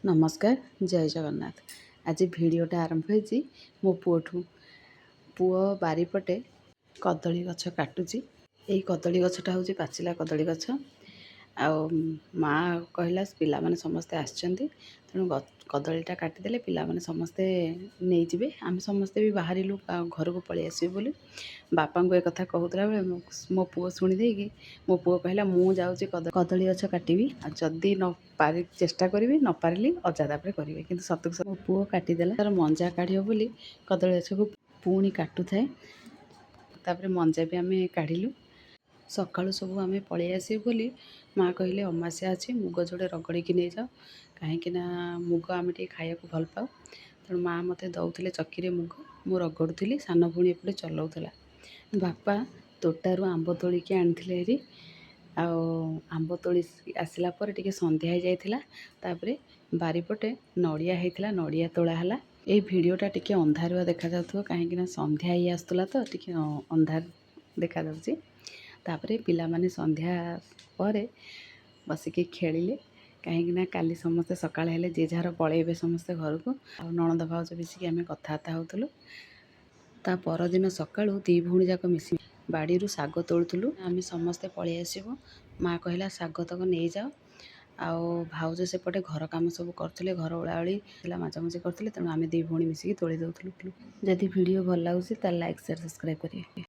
नमस्कार जय जगन्नाथ। आज भिडटा आरंभ होती मो पुओठू। पुओ बारीपटे कदली गछ काटुची। यही कदली गछटा हूँ पाचिला कदली गछ। माँ कहला पिला माने समस्ते आसछंती तेणु कदलीटा काटिदेले पिला माने समस्ते नहीं जिबे। आम समस्ते भी बाहरिलु घर को पळी आसिबे बोली बापा को एक कथा कहूतला बेले मो पुओ शुणी देकी मो पुओ कहला मु जाउची कदली गछ काटिबी जदि न पारि चेष्टा करी न पारिली अजा तापर करेंगे कि सतुक मो पुओ काटिदेला तार मंजा काढ़ बोली कदली गछ को पुणी काटुए तापर मंजा भी आम काढ़िलु। सकाळु सब आम पळी आसी बोली माँ कहले अमास्या अच्छी मुग जोड़े रगड़ी नहीं जाओ कहीं मुग आम टे खाया भल पाओ तेणु माँ मते दौले चक्की मुग मु रगड़ुली सान भूणी एपटे चलाऊला। बापा तोटारू आंब तोलिकी आनी हेरी आंब तोली आसला पर टिके संध्या हो जाइथिला तापरे बारीपटे नड़िया होइथिला नड़िया तोला हला। ए भिडियोटा टिके अंधारुआ देखा जाउथुव काहेकि संध्या ही आसुला तो टिके अंधार देखा जाउची। तापरे पिला माने संध्या परे बसिके खेलिले कहीं काली समस्ते सकाळ हेले जे जार पळेबे समस्ते घर को नणंद भाउज मिसिकी आम कथबार्ता होतुलु। ता परदिन सकाळु दी भौणी जाक मिसी बाड़ी शाग तोलुलु आम समस्ते पळी आसबु। माँ कहला शाग तक नहीं जाओ आउ भाउज सेपटे घर काम सब करते घर ओलाओली मजामजी करते तेणु आम दी भौणी मिसिकी तोली दौलु। जदि वीडियो भल लगे तो लाइक शेयर सब्सक्राइब करेंगे।